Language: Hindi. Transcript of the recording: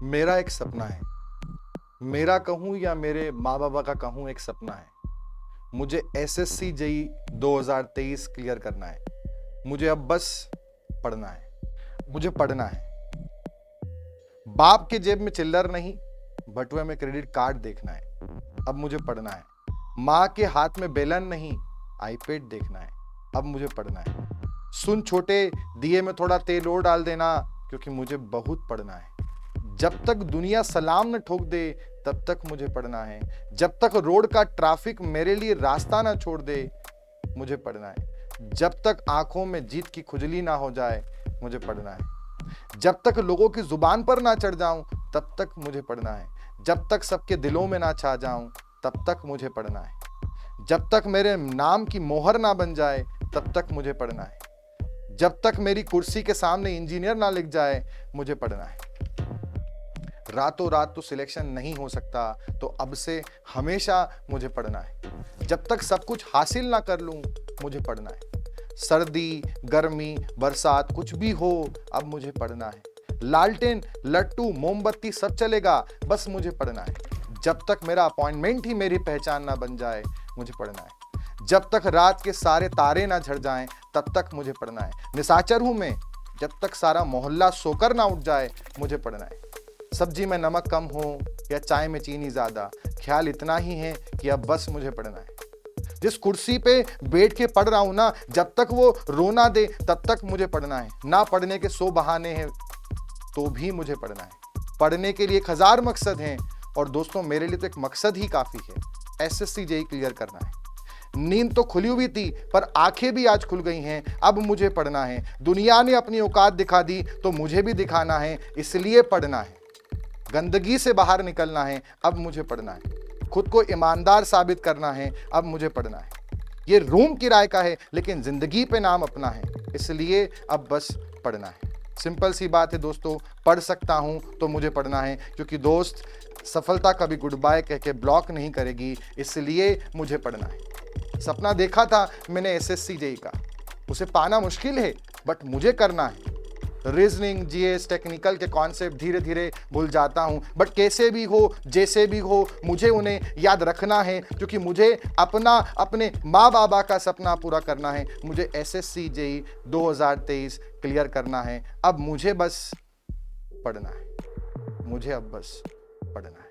मेरा एक सपना है। मेरा कहूँ या मेरे माँ-बाबा का कहूँ, एक सपना है। मुझे एसएससी जेईई 2023 क्लियर करना है। मुझे अब बस पढ़ना है। मुझे पढ़ना है। बाप के जेब में चिल्लर नहीं, बटुए में क्रेडिट कार्ड देखना है। अब मुझे पढ़ना है। माँ के हाथ में बेलन नहीं, आईपैड देखना है। अब मुझे पढ़ना है। सुन छोटे, दिए में थोड़ा तेल और डाल देना, क्योंकि मुझे बहुत पढ़ना है। जब तक दुनिया सलाम न ठोक दे, तब तक मुझे पढ़ना है। जब तक रोड का ट्रैफिक मेरे लिए रास्ता ना छोड़ दे, मुझे पढ़ना है। जब तक आंखों में जीत की खुजली ना हो जाए, मुझे पढ़ना है। जब तक लोगों की जुबान पर ना चढ़ जाऊं, तब तक मुझे पढ़ना है। जब तक सबके दिलों में ना छा जाऊं, तब तक मुझे पढ़ना है। जब तक मेरे नाम की मोहर ना बन जाए, तब तक मुझे पढ़ना है। जब तक मेरी कुर्सी के सामने इंजीनियर ना लिख जाए, मुझे पढ़ना है। रातों रात तो सिलेक्शन नहीं हो सकता, तो अब से हमेशा मुझे पढ़ना है। जब तक सब कुछ हासिल ना कर लूं, मुझे पढ़ना है। सर्दी, गर्मी, बरसात कुछ भी हो, अब मुझे पढ़ना है। लालटेन, लट्टू, मोमबत्ती सब चलेगा, बस मुझे पढ़ना है। जब तक मेरा अपॉइंटमेंट ही मेरी पहचान ना बन जाए, मुझे पढ़ना है। जब तक रात के सारे तारे ना झड़ जाएं, तब तक मुझे पढ़ना है। निशाचर हूं मैं, जब तक सारा मोहल्ला सोकर ना उठ जाए, मुझे पढ़ना है। सब्जी में नमक कम हो या चाय में चीनी ज्यादा, ख्याल इतना ही है कि अब बस मुझे पढ़ना है। जिस कुर्सी पे बैठ के पढ़ रहा हूं ना, जब तक वो रोना दे, तब तक मुझे पढ़ना है। ना पढ़ने के 100 बहाने हैं, तो भी मुझे पढ़ना है। पढ़ने के लिए 1000 मकसद हैं, और दोस्तों मेरे लिए तो एक मकसद ही काफी है। एसएससी जेईई क्लियर करना है। नींद तो खुली हुई थी, पर आंखें भी आज खुल गई हैं। अब मुझे पढ़ना है। दुनिया ने अपनी औकात दिखा दी, तो मुझे भी दिखाना है, इसलिए पढ़ना है। गंदगी से बाहर निकलना है, अब मुझे पढ़ना है। खुद को ईमानदार साबित करना है, अब मुझे पढ़ना है। ये रूम किराए का है, लेकिन जिंदगी पे नाम अपना है, इसलिए अब बस पढ़ना है। सिंपल सी बात है दोस्तों, पढ़ सकता हूं तो मुझे पढ़ना है, क्योंकि दोस्त सफलता कभी गुड बाय कह के ब्लॉक नहीं करेगी, इसलिए मुझे पढ़ना है। सपना देखा था मैंने एसएससी जेईई का, उसे पाना मुश्किल है, बट मुझे करना है। रीजनिंग, जीएस, टेक्निकल के कॉन्सेप्ट धीरे धीरे भूल जाता हूं, बट कैसे भी हो, जैसे भी हो, मुझे उन्हें याद रखना है, क्योंकि मुझे अपने माँ बाबा का सपना पूरा करना है। मुझे एसएससी जेईई 2023 क्लियर करना है। अब मुझे बस पढ़ना है। मुझे अब बस पढ़ना है।